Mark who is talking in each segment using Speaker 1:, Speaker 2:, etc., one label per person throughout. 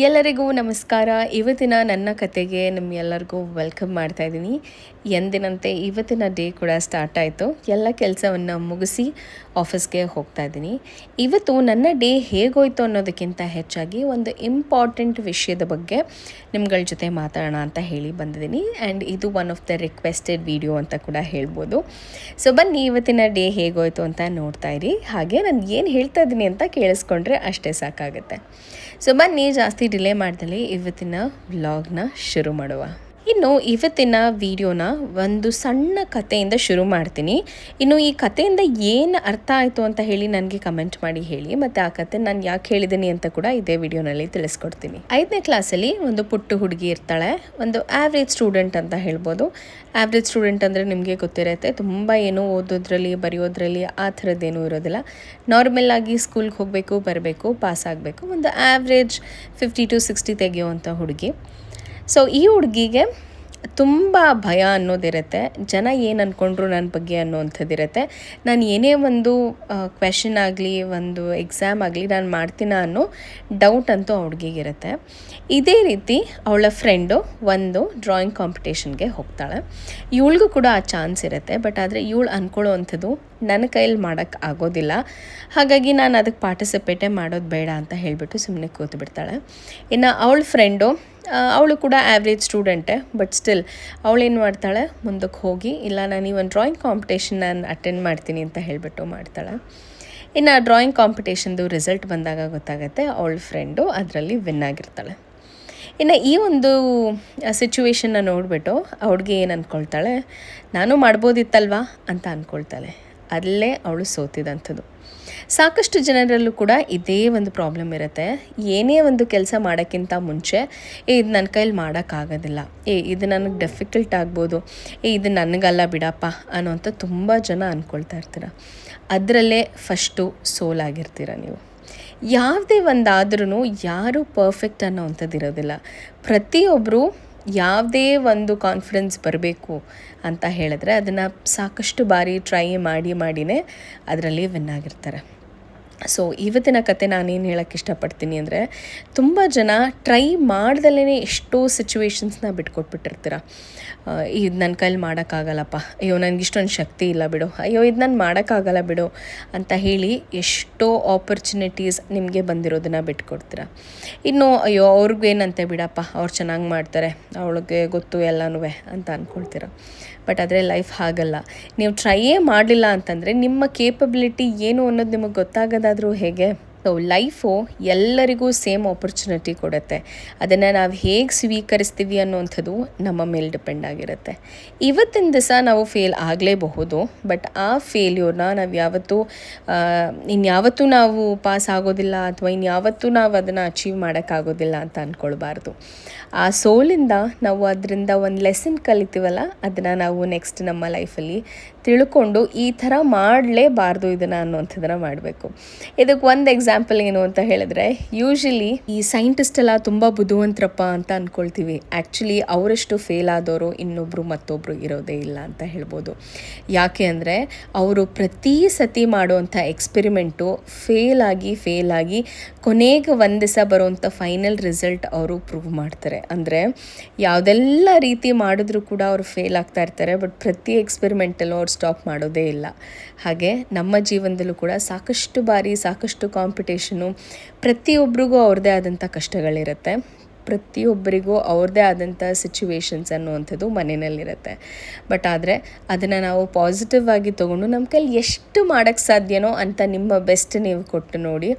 Speaker 1: ಎಲ್ಲರಿಗೂ ನಮಸ್ಕಾರ. ಇವತ್ತಿನ ನನ್ನ ಕತೆಗೆ ನಿಮ್ಮೆಲ್ಲರಿಗೂ ವೆಲ್ಕಮ್ ಮಾಡ್ತಾ ಇದ್ದೀನಿ. ಎಂದಿನಂತೆ ಇವತ್ತಿನ ಡೇ ಕೂಡ ಸ್ಟಾರ್ಟ್ ಆಯಿತು. ಎಲ್ಲ ಕೆಲಸವನ್ನು ಮುಗಿಸಿ ಆಫೀಸ್ಗೆ ಹೋಗ್ತಾ ಇದ್ದೀನಿ. ಇವತ್ತು ನನ್ನ ಡೇ ಹೇಗೋಯ್ತು ಅನ್ನೋದಕ್ಕಿಂತ ಹೆಚ್ಚಾಗಿ ಒಂದು ಇಂಪಾರ್ಟೆಂಟ್ ವಿಷಯದ ಬಗ್ಗೆ ನಿಮ್ಗಳ ಜೊತೆ ಮಾತಾಡೋಣ ಅಂತ ಹೇಳಿ ಬಂದಿದ್ದೀನಿ. ಆ್ಯಂಡ್ ಇದು one of the requested video ಅಂತ ಕೂಡ ಹೇಳ್ಬೋದು. ಸೊ ಬನ್ನಿ ಇವತ್ತಿನ ಡೇ ಹೇಗೋಯ್ತು ಅಂತ ನೋಡ್ತಾ ಇರಿ. ಹಾಗೆ ನಾನು ಏನು ಹೇಳ್ತಾ ಇದ್ದೀನಿ ಅಂತ ಕೇಳಿಸ್ಕೊಂಡ್ರೆ ಅಷ್ಟೇ ಸಾಕಾಗುತ್ತೆ. ಸೊ ಬನ್ನಿ ಜಾಸ್ತಿ ಡಿಲೇ ಮಾಡ್ದಲೇ ಇವತ್ತಿನ ವ್ಲಾಗ್ನ ಶುರು ಮಾಡುವ. ಇನ್ನು ಇವತ್ತಿನ ವಿಡಿಯೋನ ಒಂದು ಸಣ್ಣ ಕಥೆಯಿಂದ ಶುರು ಮಾಡ್ತೀನಿ. ಇನ್ನು ಈ ಕಥೆಯಿಂದ ಏನು ಅರ್ಥ ಆಯಿತು ಅಂತ ಹೇಳಿ ನನಗೆ ಕಮೆಂಟ್ ಮಾಡಿ ಹೇಳಿ. ಮತ್ತು ಆ ಕಥೆ ನಾನು ಯಾಕೆ ಹೇಳಿದ್ದೀನಿ ಅಂತ ಕೂಡ ಇದೇ ವಿಡಿಯೋನಲ್ಲಿ ತಿಳಿಸ್ಕೊಡ್ತೀನಿ. 5ನೇ ಕ್ಲಾಸಲ್ಲಿ ಒಂದು ಪುಟ್ಟ ಹುಡುಗಿ ಇರ್ತಾಳೆ. ಒಂದು ಆವ್ರೇಜ್ ಸ್ಟೂಡೆಂಟ್ ಅಂತ ಹೇಳ್ಬೋದು. ಆವ್ರೇಜ್ ಸ್ಟೂಡೆಂಟ್ ಅಂದರೆ ನಿಮಗೆ ಗೊತ್ತಿರುತ್ತೆ, ತುಂಬ ಏನೂ ಓದೋದ್ರಲ್ಲಿ ಬರೆಯೋದ್ರಲ್ಲಿ ಆ ಥರದ್ದೇನೂ ಇರೋದಿಲ್ಲ. ನಾರ್ಮಲ್ ಆಗಿ ಸ್ಕೂಲ್ಗೆ ಹೋಗಬೇಕು, ಬರಬೇಕು, ಪಾಸ್ ಆಗಬೇಕು, ಒಂದು ಆವ್ರೇಜ್ 50 to 60 ತೆಗೆಯುವಂಥ ಹುಡುಗಿ. ಸೊ ಈ ಹುಡುಗಿಗೆ ತುಂಬ ಭಯ ಅನ್ನೋದಿರುತ್ತೆ. ಜನ ಏನು ಅಂದ್ಕೊಂಡ್ರು ನನ್ನ ಬಗ್ಗೆ ಅನ್ನೋವಂಥದ್ದಿರುತ್ತೆ. ನಾನು ಏನೇ ಒಂದು ಕ್ವೆಶನ್ ಆಗಲಿ, ಒಂದು ಎಕ್ಸಾಮ್ ಆಗಲಿ ನಾನು ಮಾಡ್ತೀನ ಅನ್ನೋ ಡೌಟ್ ಅಂತೂ ಆ ಹುಡುಗಿಗಿರುತ್ತೆ. ಇದೇ ರೀತಿ ಅವಳ ಫ್ರೆಂಡು ಒಂದು ಡ್ರಾಯಿಂಗ್ ಕಾಂಪಿಟೇಷನ್ಗೆ ಹೋಗ್ತಾಳೆ. ಇವಳಿಗೂ ಕೂಡ ಆ ಚಾನ್ಸ್ ಇರುತ್ತೆ. ಬಟ್ ಆದರೆ ಇವಳು ಅಂದ್ಕೊಳ್ಳೋ ಅಂಥದ್ದು ನನ್ನ ಕೈಯಲ್ಲಿ ಮಾಡೋಕ್ಕೆ ಆಗೋದಿಲ್ಲ, ಹಾಗಾಗಿ ನಾನು ಅದಕ್ಕೆ ಪಾರ್ಟಿಸಿಪೇಟೇ ಮಾಡೋದು ಬೇಡ ಅಂತ ಹೇಳಿಬಿಟ್ಟು ಸುಮ್ಮನೆ ಕೂತು ಬಿಡ್ತಾಳೆ. ಇನ್ನು ಅವಳ ಫ್ರೆಂಡು ಅವಳು ಕೂಡ ಆವ್ರೇಜ್ ಸ್ಟೂಡೆಂಟೇ. ಬಟ್ ಸ್ಟಿಲ್ ಅವಳೇನು ಮಾಡ್ತಾಳೆ, ಮುಂದಕ್ಕೆ ಹೋಗಿ ಇಲ್ಲ ನಾನು ಈ ಒಂದು ಡ್ರಾಯಿಂಗ್ ಕಾಂಪಿಟೇಷನ್ ನಾನು ಅಟೆಂಡ್ ಮಾಡ್ತೀನಿ ಅಂತ ಹೇಳಿಬಿಟ್ಟು ಮಾಡ್ತಾಳೆ. ಇನ್ನು ಆ ಡ್ರಾಯಿಂಗ್ ಕಾಂಪಿಟೇಷನ್ದು ರಿಸಲ್ಟ್ ಬಂದಾಗ ಗೊತ್ತಾಗುತ್ತೆ ಅವಳ ಫ್ರೆಂಡು ಅದರಲ್ಲಿ ವಿನ್ ಆಗಿರ್ತಾಳೆ. ಇನ್ನು ಈ ಒಂದು ಸಿಚುವೇಶನ್ನ ನೋಡಿಬಿಟ್ಟು ಅವ್ಳಿಗೆ ಏನು ಅಂದ್ಕೊಳ್ತಾಳೆ, ನಾನು ಮಾಡ್ಬೋದಿತ್ತಲ್ವಾ ಅಂತ ಅಂದ್ಕೊಳ್ತಾಳೆ. ಅಲ್ಲೇ ಅವಳು ಸೋತಿದಂಥದ್ದು. ಸಾಕಷ್ಟು ಜನರಲ್ಲೂ ಕೂಡ ಇದೇ ಒಂದು ಪ್ರಾಬ್ಲಮ್ ಇರುತ್ತೆ. ಏನೇ ಒಂದು ಕೆಲಸ ಮಾಡೋಕ್ಕಿಂತ ಮುಂಚೆ ಇದು ನನ್ನ ಕೈಲಿ ಮಾಡೋಕ್ಕಾಗೋದಿಲ್ಲ, ಇದು ನನಗೆ ಡಿಫಿಕಲ್ಟ್ ಆಗ್ಬೋದು, ಇದು ನನಗಲ್ಲ ಬಿಡಪ್ಪ ಅನ್ನೋಂಥ ತುಂಬ ಜನ ಅಂದ್ಕೊಳ್ತಾ ಇರ್ತೀರ. ಅದರಲ್ಲೇ ಫಸ್ಟು ಸೋಲಾಗಿರ್ತೀರ ನೀವು. ಯಾವುದೇ ಒಂದಾದ್ರೂ ಯಾರೂ ಪರ್ಫೆಕ್ಟ್ ಅನ್ನೋವಂಥದ್ದು ಇರೋದಿಲ್ಲ. ಪ್ರತಿಯೊಬ್ಬರು ಯಾವುದೇ ಒಂದು ಕಾನ್ಫಿಡೆನ್ಸ್ ಬರಬೇಕು ಅಂತ ಹೇಳಿದ್ರೆ ಅದನ್ನು ಸಾಕಷ್ಟು ಬಾರಿ ಟ್ರೈ ಮಾಡಿನೇ ಅದರಲ್ಲಿ ವಿನ್ ಆಗಿರ್ತಾರೆ. ಸೊ ಇವತ್ತಿನ ಕತೆ ನಾನೇನು ಹೇಳೋಕ್ಕೆ ಇಷ್ಟಪಡ್ತೀನಿ ಅಂದರೆ, ತುಂಬ ಜನ ಟ್ರೈ ಮಾಡ್ದಲೇ ಎಷ್ಟೋ ಸಿಚುವೇಶನ್ಸ್ನ ಬಿಟ್ಕೊಟ್ಬಿಟ್ಟಿರ್ತೀರ. ಇದು ನನ್ನ ಕೈಲಿ ಮಾಡೋಕ್ಕಾಗಲ್ಲಪ್ಪ, ಅಯ್ಯೋ ನನಗಿಷ್ಟೊಂದು ಶಕ್ತಿ ಇಲ್ಲ ಬಿಡು, ಅಯ್ಯೋ ಇದು ನಾನು ಮಾಡೋಕ್ಕಾಗಲ್ಲ ಬಿಡು ಅಂತ ಹೇಳಿ ಎಷ್ಟೋ ಆಪರ್ಚುನಿಟೀಸ್ ನಿಮಗೆ ಬಂದಿರೋದನ್ನು ಬಿಟ್ಕೊಡ್ತೀರ. ಇನ್ನು ಅಯ್ಯೋ ಅವ್ರಿಗೇನಂತೆ ಬಿಡಪ್ಪ, ಅವ್ರು ಚೆನ್ನಾಗಿ ಮಾಡ್ತಾರೆ, ಅವಳಿಗೆ ಗೊತ್ತು ಎಲ್ಲನೂ ಅಂತ ಅಂದ್ಕೊಳ್ತೀರ. ಬಟ್ ಆದರೆ ಲೈಫ್ ಹಾಗಲ್ಲ. ನೀವು ಟ್ರೈಯೇ ಮಾಡಲಿಲ್ಲ ಅಂತಂದರೆ ನಿಮ್ಮ ಕೇಪಬಿಲಿಟಿ ಏನು ಅನ್ನೋದು ನಿಮಗೆ ಗೊತ್ತಾಗೋದಾದರೂ ಹೇಗೆ? ಸೊ ಲೈಫು ಎಲ್ಲರಿಗೂ ಸೇಮ್ ಆಪರ್ಚುನಿಟಿ ಕೊಡುತ್ತೆ. ಅದನ್ನು ನಾವು ಹೇಗೆ ಸ್ವೀಕರಿಸ್ತೀವಿ ಅನ್ನೋವಂಥದ್ದು ನಮ್ಮ ಮೇಲೆ ಡಿಪೆಂಡ್ ಆಗಿರುತ್ತೆ. ಇವತ್ತಿನ ದಿವಸ ನಾವು ಫೇಲ್ ಆಗಲೇಬಹುದು. ಬಟ್ ಆ ಫೇಲ್ಯೂರ್ನ ನಾವು ಇನ್ಯಾವತ್ತೂ ನಾವು ಪಾಸ್ ಆಗೋದಿಲ್ಲ ಅಥವಾ ಇನ್ಯಾವತ್ತೂ ನಾವು ಅದನ್ನು ಅಚೀವ್ ಮಾಡೋಕ್ಕಾಗೋದಿಲ್ಲ ಅಂತ ಅಂದ್ಕೊಳ್ಬಾರ್ದು. ಆ ಸೋಲಿಂದ ನಾವು ಅದರಿಂದ ಒಂದು ಲೆಸನ್ ಕಲಿತೀವಲ್ಲ, ಅದನ್ನು ನಾವು ನೆಕ್ಸ್ಟ್ ನಮ್ಮ ಲೈಫಲ್ಲಿ ತಿಳ್ಕೊಂಡು ಈ ಥರ ಮಾಡಲೇಬಾರ್ದು ಇದನ್ನು ಅನ್ನೋವಂಥದ್ದನ್ನು ಮಾಡಬೇಕು. ಇದಕ್ಕೆ ಒಂದು ಎಕ್ಸಾಂಪಲ್ ಏನು ಅಂತ ಹೇಳಿದ್ರೆ, ಯೂಶಲಿ ಈ ಸೈಂಟಿಸ್ಟ್ ಎಲ್ಲ ತುಂಬ ಬುದ್ಧಿವಂತರಪ್ಪ ಅಂತ ಅಂದ್ಕೊಳ್ತೀವಿ. ಆ್ಯಕ್ಚುಲಿ ಅವರಷ್ಟು ಫೇಲ್ ಆದವರು ಮತ್ತೊಬ್ಬರು ಇರೋದೇ ಇಲ್ಲ ಅಂತ ಹೇಳ್ಬೋದು. ಯಾಕೆ ಅಂದರೆ ಅವರು ಪ್ರತಿ ಸತಿ ಮಾಡುವಂಥ ಎಕ್ಸ್ಪೆರಿಮೆಂಟು ಫೇಲ್ ಆಗಿ ಕೊನೆಗೆ ಒಂದು ದಿವಸ ಬರುವಂಥ ಫೈನಲ್ ರಿಸಲ್ಟ್ ಅವರು ಪ್ರೂವ್ ಮಾಡ್ತಾರೆ. ಅಂದರೆ ಯಾವುದೆಲ್ಲ ರೀತಿ ಮಾಡಿದ್ರೂ ಕೂಡ ಅವರು ಫೇಲ್ ಆಗ್ತಾ ಇರ್ತಾರೆ. ಬಟ್ ಪ್ರತಿ ಎಕ್ಸ್ಪೆರಿಮೆಂಟಲ್ಲೂ ಅವ್ರು ಸ್ಟಾಪ್ ಮಾಡೋದೇ ಇಲ್ಲ. ಹಾಗೆ ನಮ್ಮ ಜೀವನದಲ್ಲೂ ಕೂಡ ಸಾಕಷ್ಟು ಬಾರಿ ಸಾಕಷ್ಟು ಕಾಂಪಿಟೇಷನು, ಪ್ರತಿಯೊಬ್ಬರಿಗೂ ಅವ್ರದ್ದೇ ಆದಂಥ ಕಷ್ಟಗಳಿರುತ್ತೆ. ಪ್ರತಿಯೊಬ್ಬರಿಗೂ ಅವ್ರದ್ದೇ ಆದಂಥ ಸಿಚುವೇಶನ್ಸ್ ಅನ್ನುವಂಥದ್ದು ಮನೆಯಲ್ಲಿರುತ್ತೆ. ಬಟ್ ಆದರೆ ಅದನ್ನು ನಾವು ಪಾಸಿಟಿವ್ ಆಗಿ ತೊಗೊಂಡು ನಮ್ಮ ಕೈಲಿ ಎಷ್ಟು ಮಾಡೋಕ್ಕೆ ಸಾಧ್ಯನೋ ಅಂತ ನಿಮ್ಮ ಬೆಸ್ಟ್ ನೀವು ಕೊಟ್ಟು ನೋಡಿ.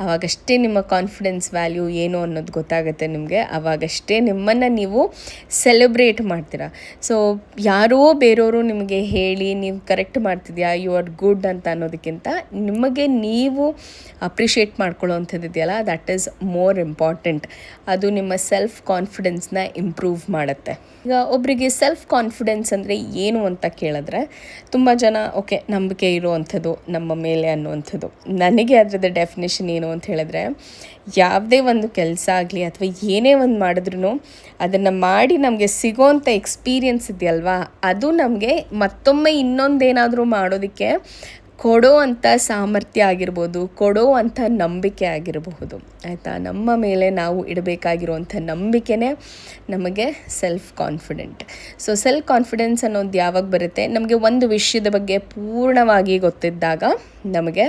Speaker 1: ಆವಾಗಷ್ಟೇ ನಿಮ್ಮ ಕಾನ್ಫಿಡೆನ್ಸ್ ವ್ಯಾಲ್ಯೂ ಏನು ಅನ್ನೋದು ಗೊತ್ತಾಗುತ್ತೆ ನಿಮಗೆ. ಆವಾಗಷ್ಟೇ ನಿಮ್ಮನ್ನು ನೀವು ಸೆಲೆಬ್ರೇಟ್ ಮಾಡ್ತೀರಾ. ಸೊ ಯಾರೋ ಬೇರೆಯವರು ನಿಮಗೆ ಹೇಳಿ ನೀವು ಕರೆಕ್ಟ್ ಮಾಡ್ತಿದ್ಯಾ, ಯು ಆರ್ ಗುಡ್ ಅಂತ ಅನ್ನೋದಕ್ಕಿಂತ ನಿಮಗೆ ನೀವು ಅಪ್ರಿಷಿಯೇಟ್ ಮಾಡ್ಕೊಳ್ಳೋ ಅಂಥದ್ದು ಇದೆಯಲ್ಲ, ದಟ್ ಈಸ್ ಮೋರ್ ಇಂಪಾರ್ಟೆಂಟ್. ಅದು ನಿಮ್ಮ ಸೆಲ್ಫ್ ಕಾನ್ಫಿಡೆನ್ಸ್ನ ಇಂಪ್ರೂವ್ ಮಾಡುತ್ತೆ. ಈಗ ಒಬ್ಬರಿಗೆ ಸೆಲ್ಫ್ ಕಾನ್ಫಿಡೆನ್ಸ್ ಅಂದರೆ ಏನು ಅಂತ ಕೇಳಿದ್ರೆ, ತುಂಬ ಜನ ಓಕೆ ನಂಬಿಕೆ ಇರುವಂಥದ್ದು ನಮ್ಮ ಮೇಲೆ ಅನ್ನುವಂಥದ್ದು. ನನಗೆ ಅದರದ್ದು ಡೆಫಿನೇಷನ್ ಏನು ಅಂತ ಹೇಳಿದ್ರೆ, ಯಾವುದೇ ಒಂದು ಕೆಲಸ ಆಗಲಿ ಅಥವಾ ಏನೇ ಒಂದು ಮಾಡಿದ್ರೂ ಅದನ್ನು ಮಾಡಿ ನಮಗೆ ಸಿಗೋವಂಥ ಎಕ್ಸ್ಪೀರಿಯನ್ಸ್ ಇದೆಯಲ್ವಾ, ಅದು ನಮಗೆ ಮತ್ತೊಮ್ಮೆ ಇನ್ನೊಂದೇನಾದರೂ ಮಾಡೋದಕ್ಕೆ ಕೊಡೋ ಅಂಥ ಸಾಮರ್ಥ್ಯ ಆಗಿರ್ಬೋದು, ಕೊಡೋ ಅಂಥ ನಂಬಿಕೆ ಆಗಿರಬಹುದು ಆಯಿತಾ. ನಮ್ಮ ಮೇಲೆ ನಾವು ಇಡಬೇಕಾಗಿರುವಂಥ ನಂಬಿಕೆನೇ ನಮಗೆ self confident. So self confidence ಅನ್ನೋದು ಯಾವಾಗ ಬರುತ್ತೆ, ನಮಗೆ ಒಂದು ವಿಷಯದ ಬಗ್ಗೆ ಪೂರ್ಣವಾಗಿ ಗೊತ್ತಿದ್ದಾಗ ನಮಗೆ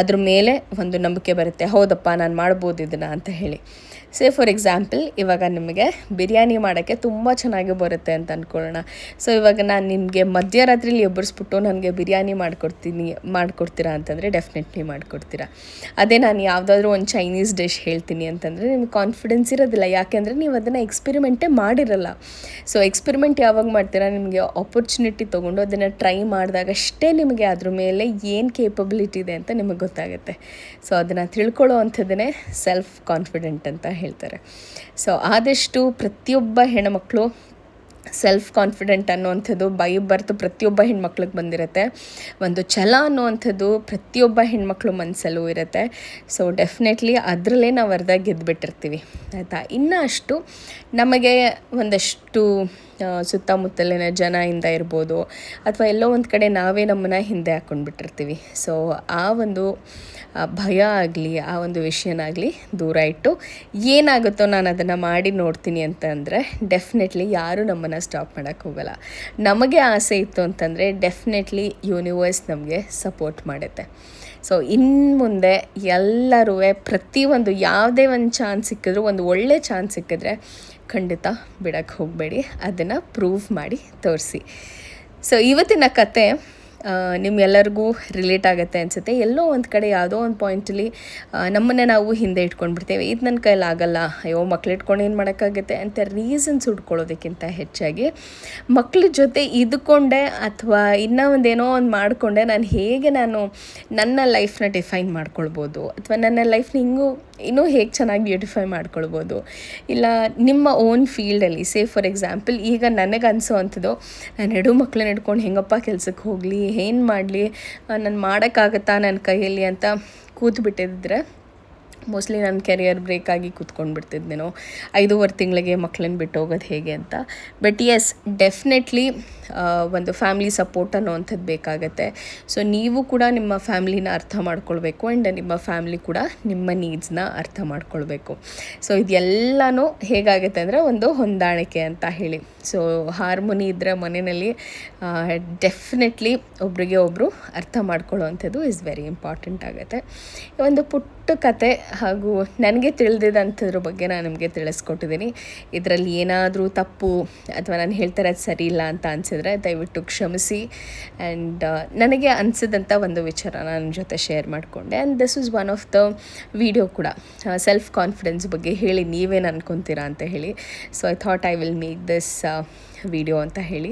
Speaker 1: ಅದ್ರ ಮೇಲೆ ಒಂದು ನಂಬಿಕೆ ಬರುತ್ತೆ, ಹೌದಪ್ಪ ನಾನು ಮಾಡ್ಬೋದು ಇದನ್ನು ಅಂತ ಹೇಳಿ. ಸೇ ಫಾರ್ ಎಕ್ಸಾಂಪಲ್, ಇವಾಗ ನಿಮಗೆ ಬಿರಿಯಾನಿ ಮಾಡೋಕ್ಕೆ ತುಂಬ ಚೆನ್ನಾಗಿ ಬರುತ್ತೆ ಅಂತ ಅಂದ್ಕೊಳ್ಳೋಣ. ಸೊ ಇವಾಗ ನಾನು ನಿಮಗೆ ಮಧ್ಯರಾತ್ರಿಲಿ ಎಬ್ಬರಿಸ್ಬಿಟ್ಟು ನನಗೆ ಬಿರಿಯಾನಿ ಮಾಡ್ಕೊಡ್ತೀರಾ ಅಂತಂದರೆ ಡೆಫಿನೆಟ್ಲಿ ಮಾಡಿಕೊಡ್ತೀರಾ. ಅದೇ ನಾನು ಯಾವುದಾದ್ರೂ ಒಂದು ಚೈನೀಸ್ ಡಿಶ್ ಹೇಳ್ತೀನಿ ಅಂತಂದರೆ ನಿಮಗೆ ಕಾನ್ಫಿಡೆನ್ಸ್ ಇರೋದಿಲ್ಲ, ಯಾಕೆಂದರೆ ನೀವು ಅದನ್ನು ಎಕ್ಸ್ಪೆರಿಮೆಂಟೇ ಮಾಡಿರಲ್ಲ. ಸೊ ಎಕ್ಸ್ಪೆರಿಮೆಂಟ್ ಯಾವಾಗ ಮಾಡ್ತೀರಾ, ನಿಮಗೆ ಆಪರ್ಚುನಿಟಿ ತೊಗೊಂಡು ಅದನ್ನು ಟ್ರೈ ಮಾಡಿದಾಗಷ್ಟೇ ನಿಮಗೆ ಅದ್ರ ಮೇಲೆ ಏನು ಕೇಪಬಿಲಿಟಿ ಇದೆ ಅಂತ ನಿಮಗೆ ಗೊತ್ತಾಗುತ್ತೆ. ಸೊ ಅದನ್ನು ತಿಳ್ಕೊಳ್ಳೋ ಅಂಥದ್ದನ್ನೇ ಸೆಲ್ಫ್ ಕಾನ್ಫಿಡೆಂಟ್ ಅಂತ ಹೇಳ್ತಾರೆ. ಸೊ ಆದಷ್ಟು ಪ್ರತಿಯೊಬ್ಬ ಹೆಣ್ಣುಮಕ್ಕಳು ಸೆಲ್ಫ್ ಕಾನ್ಫಿಡೆಂಟ್ ಅನ್ನೋವಂಥದ್ದು ಬೈ ಬರ್ತು ಪ್ರತಿಯೊಬ್ಬ ಹೆಣ್ಮಕ್ಳಿಗೆ ಬಂದಿರುತ್ತೆ. ಒಂದು ಛಲ ಅನ್ನೋವಂಥದ್ದು ಪ್ರತಿಯೊಬ್ಬ ಹೆಣ್ಮಕ್ಳು ಮನಸ್ಸಲ್ಲೂ ಇರುತ್ತೆ. ಸೊ ಡೆಫಿನೆಟ್ಲಿ ಅದರಲ್ಲೇ ನಾವು ಅರ್ಧ ಗೆದ್ದುಬಿಟ್ಟಿರ್ತೀವಿ ಆಯಿತಾ. ಇನ್ನೂ ಅಷ್ಟು ನಮಗೆ ಒಂದಷ್ಟು ಸುತ್ತಮುತ್ತಲಿನ ಜನದಿಂದ ಇರ್ಬೋದು ಅಥವಾ ಎಲ್ಲೋ ಒಂದು ಕಡೆ ನಾವೇ ನಮ್ಮನ್ನು ಹಿಂದೆ ಹಾಕ್ಕೊಂಡ್ಬಿಟ್ಟಿರ್ತೀವಿ. ಸೊ ಆ ಒಂದು ಭಯ ಆಗಲಿ ಆ ಒಂದು ವಿಷಯನಾಗಲಿ ದೂರ ಇಟ್ಟು ಏನಾಗುತ್ತೋ ನಾನು ಅದನ್ನು ಮಾಡಿ ನೋಡ್ತೀನಿ ಅಂತಂದರೆ ಡೆಫಿನೆಟ್ಲಿ ಯಾರೂ ನಮ್ಮನ್ನು ಸ್ಟಾಪ್ ಮಾಡೋಕ್ಕೆ ಹೋಗಲ್ಲ. ನಮಗೆ ಆಸೆ ಇತ್ತು ಅಂತಂದರೆ ಡೆಫಿನೆಟ್ಲಿ ಯೂನಿವರ್ಸ್ ನಮಗೆ ಸಪೋರ್ಟ್ ಮಾಡುತ್ತೆ. ಸೊ ಇನ್ನು ಮುಂದೆ ಎಲ್ಲರೂ ಪ್ರತಿಯೊಂದು ಯಾವುದೇ ಒಂದು ಚಾನ್ಸ್ ಸಿಕ್ಕಿದ್ರು, ಒಂದು ಒಳ್ಳೆ ಚಾನ್ಸ್ ಸಿಕ್ಕಿದ್ರೆ ಖಂಡಿತ ಬಿಡೋಕ್ಕೆ ಹೋಗಬೇಡಿ, ಅದನ್ನು ಪ್ರೂವ್ ಮಾಡಿ ತೋರಿಸಿ. ಸೊ ಇವತ್ತಿನ ಕತೆ ನಿಮ್ಗೆಲ್ಲರಿಗೂ ರಿಲೇಟ್ ಆಗುತ್ತೆ ಅನಿಸುತ್ತೆ. ಎಲ್ಲೋ ಒಂದು ಕಡೆ ಯಾವುದೋ ಒಂದು ಪಾಯಿಂಟಲ್ಲಿ ನಮ್ಮನ್ನು ನಾವು ಹಿಂದೆ ಇಟ್ಕೊಂಡ್ಬಿಡ್ತೇವೆ, ಇದು ನನ್ನ ಕೈಯಲ್ಲಿ ಆಗಲ್ಲ, ಅಯ್ಯೋ ಮಕ್ಳು ಇಟ್ಕೊಂಡು ಏನು ಮಾಡೋಕ್ಕಾಗುತ್ತೆ ಅಂತ ರೀಸನ್ಸ್ ಹುಡ್ಕೊಳ್ಳೋದಕ್ಕಿಂತ ಹೆಚ್ಚಾಗಿ ಮಕ್ಳ ಜೊತೆ ಇದ್ಕೊಂಡೆ ಅಥವಾ ಇನ್ನೂ ಒಂದೇನೋ ಒಂದು ಮಾಡಿಕೊಂಡೆ ನಾನು ನನ್ನ ಲೈಫ್ನ ಡಿಫೈನ್ ಮಾಡ್ಕೊಳ್ಬೋದು ಅಥವಾ ನನ್ನ ಲೈಫ್ನ ಇನ್ನೂ ಹೇಗೆ ಚೆನ್ನಾಗಿ ಬ್ಯೂಟಿಫೈ ಮಾಡ್ಕೊಳ್ಬೋದು. ಇಲ್ಲ ನಿಮ್ಮ ಓನ್ ಫೀಲ್ಡಲ್ಲಿ ಸೇ ಫಾರ್ ಎಕ್ಸಾಂಪಲ್ ಈಗ ನನಗೆ ಅನಿಸೋ ಅಂಥದ್ದು, ನಾನು ಹೆಣ್ಣು ಮಕ್ಕಳನ್ನ ಹಿಡ್ಕೊಂಡು ಹೆಂಗಪ್ಪ ಕೆಲಸಕ್ಕೆ ಹೋಗಲಿ, ಏನು ಮಾಡಲಿ, ನಾನು ಮಾಡೋಕ್ಕಾಗತ್ತಾ ನನ್ನ ಕೈಯಲ್ಲಿ ಅಂತ ಕೂತ್ಬಿಟ್ಟಿದ್ರೆ ಮೋಸ್ಟ್ಲಿ ನನ್ನ ಕೆರಿಯರ್ ಬ್ರೇಕ್ ಆಗಿ ಕೂತ್ಕೊಂಡ್ಬಿಡ್ತಿದ್ದೇನೋ, 5.5 ತಿಂಗಳಿಗೆ ಮಕ್ಕಳನ್ನ ಬಿಟ್ಟು ಹೋಗೋದು ಹೇಗೆ ಅಂತ. ಬಟ್ ಎಸ್, ಡೆಫಿನೆಟ್ಲಿ ಒಂದು ಫ್ಯಾಮಿಲಿ ಸಪೋರ್ಟ್ ಅನ್ನೋವಂಥದ್ದು ಬೇಕಾಗತ್ತೆ. ಸೊ ನೀವು ಕೂಡ ನಿಮ್ಮ ಫ್ಯಾಮ್ಲಿನ ಅರ್ಥ ಮಾಡ್ಕೊಳ್ಬೇಕು ಆ್ಯಂಡ್ ನಿಮ್ಮ ಫ್ಯಾಮ್ಲಿ ಕೂಡ ನಿಮ್ಮ ನೀಡ್ಸ್ನ ಅರ್ಥ ಮಾಡ್ಕೊಳ್ಬೇಕು. ಸೊ ಇದೆಲ್ಲನೂ ಹೇಗಾಗುತ್ತೆ ಅಂದರೆ ಒಂದು ಹೊಂದಾಣಿಕೆ ಅಂತ ಹೇಳಿ. ಸೊ ಹಾರ್ಮೋನಿ ಇದ್ದರೆ ಮನೆಯಲ್ಲಿ ಡೆಫಿನೆಟ್ಲಿ ಒಬ್ರಿಗೆ ಒಬ್ಬರು ಅರ್ಥ ಮಾಡ್ಕೊಳ್ಳೋವಂಥದ್ದು ಇಸ್ ವೆರಿ ಇಂಪಾರ್ಟೆಂಟ್ ಆಗುತ್ತೆ. ಒಂದು ಪುಟ್ಟ ಕತೆ ಹಾಗೂ ನನಗೆ ತಿಳಿದಿದ್ದಂಥದ್ರ ಬಗ್ಗೆ ನಾನು ನಿಮಗೆ ತಿಳಿಸ್ಕೊಟ್ಟಿದ್ದೀನಿ. ಇದರಲ್ಲಿ ಏನಾದರೂ ತಪ್ಪು ಅಥವಾ ನಾನು ಹೇಳ್ತಾರೆ ಅದು ಸರಿ ಇಲ್ಲ ಅಂತ ಅನಿಸಿದ್ರೆ ದಯವಿಟ್ಟು ಕ್ಷಮಿಸಿ. ಆ್ಯಂಡ್ ನನಗೆ ಅನಿಸಿದಂಥ ಒಂದು ವಿಚಾರ ನನ್ನ ಜೊತೆ ಶೇರ್ ಮಾಡಿಕೊಂಡೆ. And this is one of the video ಕೂಡ ಸೆಲ್ಫ್ ಕಾನ್ಫಿಡೆನ್ಸ್ ಬಗ್ಗೆ ಹೇಳಿ ನೀವೇನು ಅನ್ಕೊತೀರಾ ಅಂತ ಹೇಳಿ. So I thought I will make this video ಅಂತ ಹೇಳಿ.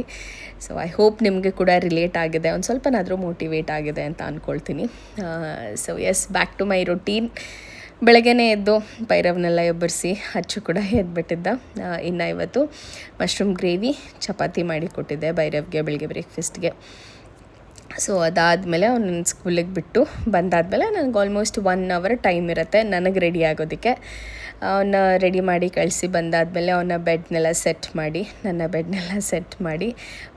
Speaker 1: ಸೊ ಐ ಹೋಪ್ ನಿಮಗೆ ಕೂಡ ರಿಲೇಟ್ ಆಗಿದೆ, ಒಂದು ಸ್ವಲ್ಪನಾದರೂ ಮೋಟಿವೇಟ್ ಆಗಿದೆ ಅಂತ ಅಂದ್ಕೊಳ್ತೀನಿ. So yes, back to my routine. ಬೆಳಗ್ಗೆನೇ ಎದ್ದು ಭೈರವ್ನೆಲ್ಲ ಎಬ್ಬರಿಸಿ ಅಚ್ಚು ಕೂಡ ಎದ್ಬಿಟ್ಟಿದ್ದ. ಇನ್ನು ಇವತ್ತು ಮಶ್ರೂಮ್ ಗ್ರೇವಿ ಚಪಾತಿ ಮಾಡಿ ಕೊಟ್ಟಿದ್ದೆ ಭೈರವ್ಗೆ ಬೆಳಗ್ಗೆ ಬ್ರೇಕ್ಫಾಸ್ಟ್ಗೆ. ಸೊ ಅದಾದಮೇಲೆ ಅವನನ್ನು ಸ್ಕೂಲಿಗೆ ಬಿಟ್ಟು ಬಂದಾದಮೇಲೆ ನನಗೆ ಆಲ್ಮೋಸ್ಟ್ 1 hour ಟೈಮ್ ಇರುತ್ತೆ ನನಗೆ ರೆಡಿ ಆಗೋದಕ್ಕೆ. ಅವನ್ನ ರೆಡಿ ಮಾಡಿ ಕಳಿಸಿ ಬಂದಾದಮೇಲೆ ಅವನ ಬೆಡ್ನೆಲ್ಲ ಸೆಟ್ ಮಾಡಿ, ನನ್ನ ಬೆಡ್ನೆಲ್ಲ ಸೆಟ್ ಮಾಡಿ,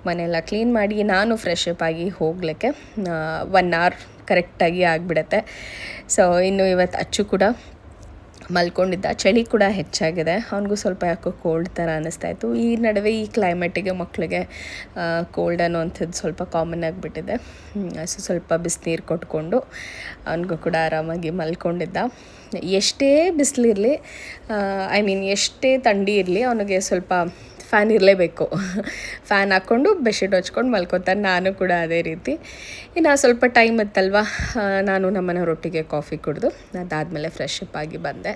Speaker 1: ಮನೆಯೆಲ್ಲ ಕ್ಲೀನ್ ಮಾಡಿ ನಾನು ಫ್ರೆಶ್ ಅಪ್ ಆಗಿ ಹೋಗಲಿಕ್ಕೆ 1 hour ಕರೆಕ್ಟಾಗಿ ಆಗಿಬಿಡತ್ತೆ. ಸೊ ಇನ್ನು ಇವತ್ತು ಅಚ್ಚು ಕೂಡ ಮಲ್ಕೊಂಡಿದ್ದ. ಚಳಿ ಕೂಡ ಹೆಚ್ಚಾಗಿದೆ, ಅವನಿಗೂ ಸ್ವಲ್ಪ ಯಾಕೋ ಕೋಲ್ಡ್ ಥರ ಅನ್ನಿಸ್ತಾಯಿತ್ತು. ಈ ನಡುವೆ ಈ ಕ್ಲೈಮೇಟಿಗೆ ಮಕ್ಕಳಿಗೆ ಕೋಲ್ಡ್ ಅನ್ನೋವಂಥದ್ದು ಸ್ವಲ್ಪ ಕಾಮನ್ ಆಗಿಬಿಟ್ಟಿದೆ. ಸೊ ಸ್ವಲ್ಪ ಬಿಸಿನೀರು ಕೊಟ್ಕೊಂಡು ಅವನಿಗೂ ಕೂಡ ಆರಾಮಾಗಿ ಮಲ್ಕೊಂಡಿದ್ದ. ಎಷ್ಟೇ ಬಿಸಿಲಿರಲಿ, ಎಷ್ಟೇ ಥಂಡಿ ಇರಲಿ, ಅವನಿಗೆ ಸ್ವಲ್ಪ ಫ್ಯಾನ್ ಇರಲೇಬೇಕು. ಫ್ಯಾನ್ ಹಾಕ್ಕೊಂಡು ಬೆಡ್ಶೀಟ್ ಹೊಚ್ಕೊಂಡು ಮಲ್ಕೊತಾನೆ. ನಾನು ಕೂಡ ಅದೇ ರೀತಿ. ಇನ್ನು ಸ್ವಲ್ಪ ಟೈಮ್ ಇತ್ತಲ್ವ, ನಾನು ನಮ್ಮನೆಯವರೊಟ್ಟಿಗೆ ಕಾಫಿ ಕುಡಿದು ಅದಾದಮೇಲೆ ಫ್ರೆಶ್ ಅಪ್ ಆಗಿ ಬಂದೆ.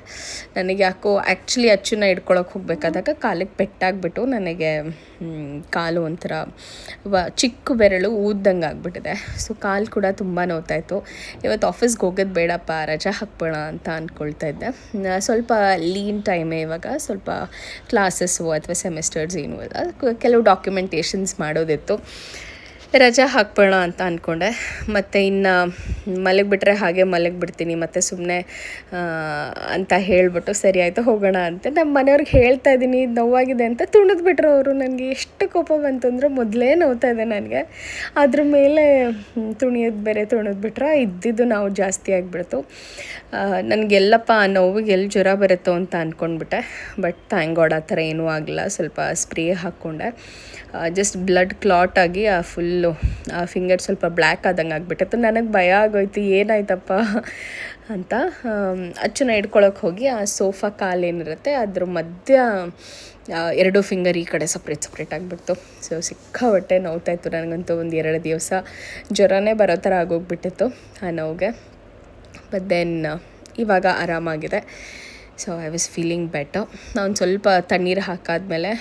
Speaker 1: ನನಗೆ ಯಾಕೋ ಆ್ಯಕ್ಚುಲಿ ಅಚ್ಚನ್ನ ಹಿಡ್ಕೊಳಕ್ಕೆ ಹೋಗ್ಬೇಕಾದಾಗ ಕಾಲಿಗೆ ಪೆಟ್ಟಾಗ್ಬಿಟ್ಟು ನನಗೆ ಕಾಲು ಒಂಥರ ಚಿಕ್ಕ ಬೆರಳು ಊದ್ದಂಗೆ ಆಗಿಬಿಟ್ಟಿದೆ. ಸೊ ಕಾಲು ಕೂಡ ತುಂಬ ನೋವ್ತಾಯಿತ್ತು. ಇವತ್ತು ಆಫೀಸ್ಗೆ ಹೋಗೋದು ಬೇಡಪ್ಪ, ರಜಾ ಹಾಕ್ಬೋಣ ಅಂತ ಅಂದ್ಕೊಳ್ತಾ ಇದ್ದೆ. ಸ್ವಲ್ಪ ಲೀನ್ ಟೈಮೇ ಇವಾಗ, ಸ್ವಲ್ಪ ಕ್ಲಾಸಸ್ಸು ಅಥವಾ ಸೆಮಿಸ್ಟರ್ಸ್ ಏನೂ ಇಲ್ಲ, ಕೆಲವು ಡಾಕ್ಯುಮೆಂಟೇಷನ್ಸ್ ಮಾಡೋದಿತ್ತು. ರಜಾ ಹಾಕ್ಬೋಣ ಅಂತ ಅಂದ್ಕೊಂಡೆ. ಮತ್ತು ಇನ್ನು ಮಲಗಿಬಿಟ್ರೆ ಹಾಗೆ ಮಲಗಿಬಿಡ್ತೀನಿ ಮತ್ತು ಸುಮ್ಮನೆ ಅಂತ ಹೇಳಿಬಿಟ್ಟು ಸರಿ ಆಯಿತು ಹೋಗೋಣ ಅಂತ ನಮ್ಮ ಮನೆಯವ್ರಿಗೆ ಹೇಳ್ತಾ ಇದ್ದೀನಿ ಇದು ನೋವಾಗಿದೆ ಅಂತ. ತುಣಿದ್ಬಿಟ್ರು ಅವರು. ನನಗೆ ಎಷ್ಟು ಕೋಪ ಬಂತಂದ್ರೆ ಮೊದಲೇ ನೋವ್ತಾ ಇದೆ ನನಗೆ, ಅದ್ರ ಮೇಲೆ ತುಣಿಯೋದು ಬೇರೆ ತುಣಿದ್ಬಿಟ್ರೆ ಇದ್ದಿದ್ದು ನಾವು ಜಾಸ್ತಿ ಆಗಿಬಿಡ್ತು. ನನಗೆಲ್ಲಪ್ಪ ಆ ನೋವಿಗೆ ಎಲ್ಲಿ ಜ್ವರ ಬರುತ್ತೋ ಅಂತ ಅಂದ್ಕೊಂಡ್ಬಿಟ್ಟೆ. ಬಟ್ ಥ್ಯಾಂಕ್ ಗಾಡ್ ಆ ಥರ ಏನೂ ಆಗಲಿಲ್ಲ. ಸ್ವಲ್ಪ ಸ್ಪ್ರೇ ಹಾಕ್ಕೊಂಡೆ, ಜಸ್ಟ್ ಬ್ಲಡ್ ಕ್ಲಾಟ್ ಆಗಿ ಆ ಫುಲ್ಲು ಆ ಫಿಂಗರ್ ಸ್ವಲ್ಪ ಬ್ಲ್ಯಾಕ್ ಆದಂಗೆ ಆಗಿಬಿಟ್ಟಿತ್ತು. ನನಗೆ ಭಯ ಆಗೋಯ್ತು ಏನಾಯ್ತಪ್ಪ ಅಂತ. ಅಚ್ಚನ್ನ ಹಿಡ್ಕೊಳಕ್ಕೆ ಹೋಗಿ ಆ ಸೋಫಾ ಕಾಲೇನಿರುತ್ತೆ ಅದ್ರ ಮಧ್ಯ 2 ಫಿಂಗರ್ ಈ ಕಡೆ ಸಪ್ರೇಟ್ ಆಗಿಬಿಡ್ತು. ಸೊ ಸಿಕ್ಕಾಬಟ್ಟೆ ನೋವ್ತಾಯಿತ್ತು ನನಗಂತೂ. ಒಂದು 2 ದಿವಸ ಜ್ವರನೇ ಬರೋ ಥರ ಆಗೋಗ್ಬಿಟ್ಟಿತ್ತು ಆ ನೋವಿಗೆ. ಬಟ್ ದೆನ್ ಇವಾಗ ಆರಾಮಾಗಿದೆ. So I was feeling better. ನಾನು ಸ್ವಲ್ಪ ತಣ್ಣೀರು ಹಾಕಾದ್ಮೇಲೆ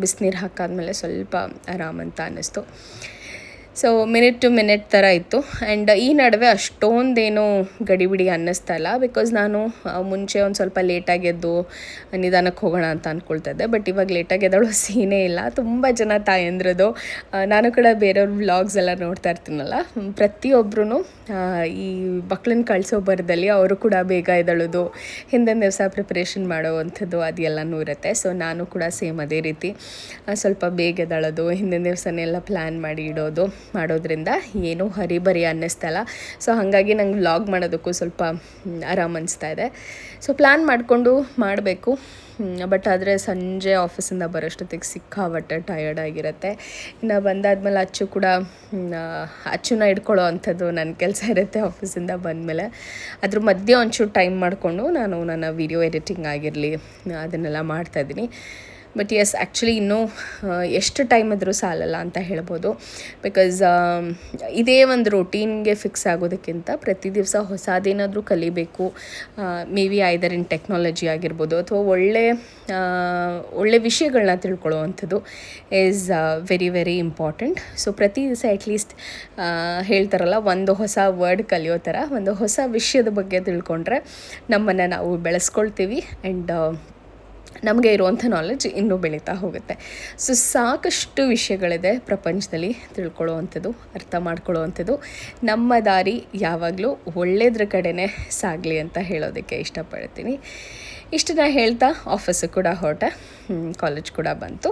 Speaker 1: ಬಿಸಿನೀರು ಹಾಕಾದ್ಮೇಲೆ ಸ್ವಲ್ಪ ಆರಾಮಂತ ಅನ್ನಿಸ್ತು. ಸೊ ಮಿನಿಟ್ ಟು ಮಿನಿಟ್ ಥರ ಇತ್ತು. ಆ್ಯಂಡ್ ಈ ನಡುವೆ ಅಷ್ಟೊಂದೇನು ಗಡಿಬಿಡಿ ಅನ್ನಿಸ್ತಾ ಇಲ್ಲ. ಬಿಕಾಸ್ ನಾನು ಮುಂಚೆ ಒಂದು ಸ್ವಲ್ಪ ಲೇಟಾಗಿ ಎದ್ದು ನಿಧಾನಕ್ಕೆ ಹೋಗೋಣ ಅಂತ ಅಂದ್ಕೊಳ್ತಾ ಇದ್ದೆ. ಬಟ್ ಇವಾಗ ಲೇಟಾಗಿ ಎದ್ದಳು ಸೀನೇ ಇಲ್ಲ. ತುಂಬ ಜನ ತಾಯಂದ್ರದ್ದು ನಾನು ಕೂಡ ಬೇರೆಯವ್ರ ವ್ಲಾಗ್ಸ್ ಎಲ್ಲ ನೋಡ್ತಾ ಇರ್ತೀನಲ್ಲ, ಪ್ರತಿಯೊಬ್ಬರೂ ಈ ಮಕ್ಕಳನ್ನ ಕಳಿಸೋ ಬರದಲ್ಲಿ ಅವರು ಕೂಡ ಬೇಗ ಎದ್ದಳೋದು, ಹಿಂದಿನ ದಿವಸ ಪ್ರಿಪ್ರೇಷನ್ ಮಾಡೋವಂಥದ್ದು ಅದೆಲ್ಲನೂ ಇರುತ್ತೆ. ಸೊ ನಾನು ಕೂಡ ಸೇಮ್ ಅದೇ ರೀತಿ ಸ್ವಲ್ಪ ಬೇಗ ಎದ್ದಳೋದು, ಹಿಂದಿನ ದಿವಸನೆಲ್ಲ ಪ್ಲ್ಯಾನ್ ಮಾಡಿ ಇಡೋದು ಮಾಡೋದ್ರಿಂದ ಏನೂ ಹರಿಬರಿ ಅನ್ನಿಸ್ತಲ್ಲ. ಸೊ ಹಾಗಾಗಿ ನಂಗೆ ವ್ಲಾಗ್ ಮಾಡೋದಕ್ಕೂ ಸ್ವಲ್ಪ ಆರಾಮ ಅನಿಸ್ತಾ ಇದೆ. ಸೊ ಪ್ಲ್ಯಾನ್ ಮಾಡಿಕೊಂಡು ಮಾಡಬೇಕು. ಬಟ್ ಆದರೆ ಸಂಜೆ ಆಫೀಸಿಂದ ಬರೋಷ್ಟೊತ್ತಿಗೆ ಸಿಕ್ಕಾಬಟ್ಟೆ ಟಯರ್ಡ್ ಆಗಿರುತ್ತೆ. ಇನ್ನು ಬಂದಾದ್ಮೇಲೆ ಅಚ್ಚುನ ಹಿಡ್ಕೊಳ್ಳೋ ಅಂಥದ್ದು ನನ್ನ ಕೆಲಸ ಇರುತ್ತೆ ಆಫೀಸಿಂದ ಬಂದಮೇಲೆ. ಅದ್ರ ಮಧ್ಯೆ ಒಂಚೂರು ಟೈಮ್ ಮಾಡಿಕೊಂಡು ನಾನು ನನ್ನ ವೀಡಿಯೋ ಎಡಿಟಿಂಗ್ ಆಗಿರಲಿ ಅದನ್ನೆಲ್ಲ ಮಾಡ್ತಾಯಿದ್ದೀನಿ. ಬಟ್ ಎಸ್ ಆ್ಯಕ್ಚುಲಿ ಇನ್ನೂ ಎಷ್ಟು ಟೈಮ್ ಇದ್ರೂ ಸಾಲಲ್ಲ ಅಂತ ಹೇಳ್ಬೋದು. ಬಿಕಾಸ್ ಇದೇ ಒಂದು ರೊಟೀನ್ಗೆ ಫಿಕ್ಸ್ ಆಗೋದಕ್ಕಿಂತ ಪ್ರತಿ ದಿವಸ ಹೊಸದೇನಾದರೂ ಕಲಿಬೇಕು. Maybe either in technology ಆಗಿರ್ಬೋದು ಅಥವಾ ಒಳ್ಳೆ ವಿಷಯಗಳನ್ನ ತಿಳ್ಕೊಳ್ಳೋವಂಥದ್ದು is very very important. So ಪ್ರತಿ ದಿವಸ ಅಟ್ಲೀಸ್ಟ್ ಹೇಳ್ತಾರಲ್ಲ, ಒಂದು ಹೊಸ ವರ್ಡ್ ಕಲಿಯೋ ಥರ ಒಂದು ಹೊಸ ವಿಷಯದ ಬಗ್ಗೆ ತಿಳ್ಕೊಂಡ್ರೆ ನಮ್ಮನ್ನು ನಾವು ಬೆಳೆಸ್ಕೊಳ್ತೀವಿ. ಆ್ಯಂಡ್ ನಮಗೆ ಇರುವಂಥ ನಾಲೆಡ್ಜ್ ಇನ್ನೂ ಬೆಳೀತಾ ಹೋಗುತ್ತೆ. ಸೊ ಸಾಕಷ್ಟು ವಿಷಯಗಳಿದೆ ಪ್ರಪಂಚದಲ್ಲಿ ತಿಳ್ಕೊಳ್ಳೋವಂಥದ್ದು, ಅರ್ಥ ಮಾಡ್ಕೊಳ್ಳೋವಂಥದ್ದು. ನಮ್ಮ ದಾರಿ ಯಾವಾಗಲೂ ಒಳ್ಳೆಯದ್ರ ಕಡೆನೇ ಸಾಗಲಿ ಅಂತ ಹೇಳೋದಕ್ಕೆ ಇಷ್ಟಪಡ್ತೀನಿ. ಇಷ್ಟನ್ನ ಹೇಳ್ತಾ ಆಫೀಸು ಕೂಡ ಹೊರಟೆ, ಕಾಲೇಜ್ ಕೂಡ ಬಂತು.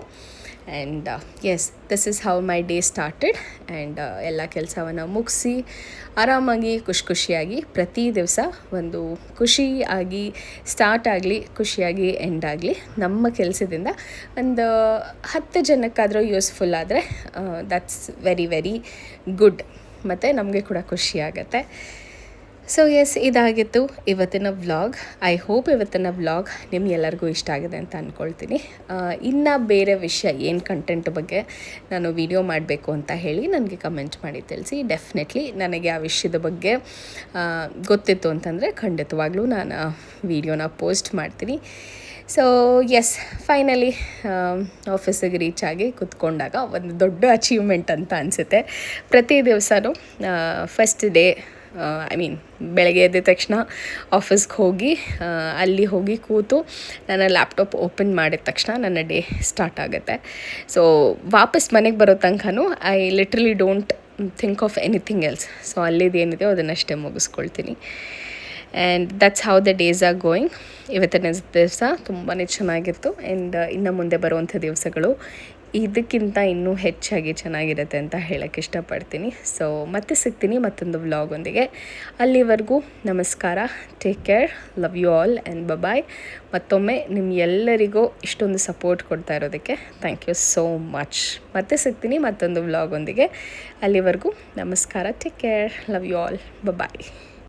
Speaker 1: And as this is how my day started. And ಎಲ್ಲ ಕೆಲಸವನ್ನು ಮುಗಿಸಿ ಆರಾಮಾಗಿ ಖುಷಿಯಾಗಿ ಪ್ರತಿ ದಿವಸ ಒಂದು ಖುಷಿಯಾಗಿ ಸ್ಟಾರ್ಟ್ ಆಗಲಿ, ಖುಷಿಯಾಗಿ ಎಂಡ್ ಆಗಲಿ. ನಮ್ಮ ಕೆಲಸದಿಂದ ಒಂದು 10 ಜನಕ್ಕಾದರೂ ಯೂಸ್ಫುಲ್ ಆದರೆ ದಟ್ಸ್ ವೆರಿ ವೆರಿ ಗುಡ್. ಮತ್ತು ನಮಗೆ ಕೂಡ ಖುಷಿ ಆಗುತ್ತೆ. ಸೊ ಎಸ್, ಇದಾಗಿತ್ತು ಇವತ್ತಿನ ವ್ಲಾಗ್. ಐ ಹೋಪ್ ಇವತ್ತಿನ ವ್ಲಾಗ್ ನಿಮಗೆಲ್ಲರಿಗೂ ಇಷ್ಟ ಆಗಿದೆ ಅಂತ ಅಂದ್ಕೊಳ್ತೀನಿ. ಇನ್ನು ಬೇರೆ ವಿಷಯ ಏನು ಕಂಟೆಂಟ್ ಬಗ್ಗೆ ನಾನು ವಿಡಿಯೋ ಮಾಡಬೇಕು ಅಂತ ಹೇಳಿ ನನಗೆ ಕಮೆಂಟ್ ಮಾಡಿ ತಿಳಿಸಿ. ಡೆಫಿನೆಟ್ಲಿ ನನಗೆ ಆ ವಿಷಯದ ಬಗ್ಗೆ ಗೊತ್ತಿತ್ತು ಅಂತಂದರೆ ಖಂಡಿತವಾಗ್ಲೂ ನಾನು ವಿಡಿಯೋನ ಪೋಸ್ಟ್ ಮಾಡ್ತೀನಿ. ಸೊ ಎಸ್, ಫೈನಲಿ ಆಫೀಸಿಗೆ ರೀಚ್ ಆಗಿ ಕೂತ್ಕೊಂಡಾಗ ಒಂದು ದೊಡ್ಡ ಅಚೀವ್ಮೆಂಟ್ ಅಂತ ಅನಿಸುತ್ತೆ. ಪ್ರತಿ ದಿವಸನೂ ಫಸ್ಟ್ ಡೇ ಬೆಳಗ್ಗೆ ಎದ್ದ ತಕ್ಷಣ ಆಫೀಸ್ಗೆ ಹೋಗಿ ಅಲ್ಲಿ ಹೋಗಿ ಕೂತು ನನ್ನ ಲ್ಯಾಪ್ಟಾಪ್ ಓಪನ್ ಮಾಡಿದ ತಕ್ಷಣ ನನ್ನ ಡೇ ಸ್ಟಾರ್ಟ್ ಆಗುತ್ತೆ. ಸೊ ವಾಪಸ್ ಮನೆಗೆ ಬರೋ ತನಕನೂ I literally don't think of anything else. So ಅಲ್ಲಿದ್ದು ಏನಿದೆಯೋ ಅದನ್ನಷ್ಟೇ ಮುಗಿಸ್ಕೊಳ್ತೀನಿ. And that's how the days are going. ಇವತ್ತಿನ ದಿವಸ ತುಂಬಾ ಚೆನ್ನಾಗಿತ್ತು. ಆ್ಯಂಡ್ ಇನ್ನು ಮುಂದೆ ಬರುವಂಥ ದಿವಸಗಳು ಇದಕ್ಕಿಂತ ಇನ್ನೂ ಹೆಚ್ಚಾಗಿ ಚೆನ್ನಾಗಿರುತ್ತೆ ಅಂತ ಹೇಳೋಕ್ಕೆ ಇಷ್ಟಪಡ್ತೀನಿ. ಸೊ ಮತ್ತೆ ಸಿಗ್ತೀನಿ ಮತ್ತೊಂದು ವ್ಲಾಗೊಂದಿಗೆ. ಅಲ್ಲಿವರೆಗೂ ನಮಸ್ಕಾರ, take care, love you all and bye. ಮತ್ತೊಮ್ಮೆ ನಿಮ್ಮೆಲ್ಲರಿಗೂ ಇಷ್ಟೊಂದು ಸಪೋರ್ಟ್ ಕೊಡ್ತಾ ಇರೋದಕ್ಕೆ ಥ್ಯಾಂಕ್ ಯು ಸೋ ಮಚ್. ಮತ್ತೆ ಸಿಗ್ತೀನಿ ಮತ್ತೊಂದು ವ್ಲಾಗೊಂದಿಗೆ. ಅಲ್ಲಿವರೆಗೂ ನಮಸ್ಕಾರ, take care, love you all, bye.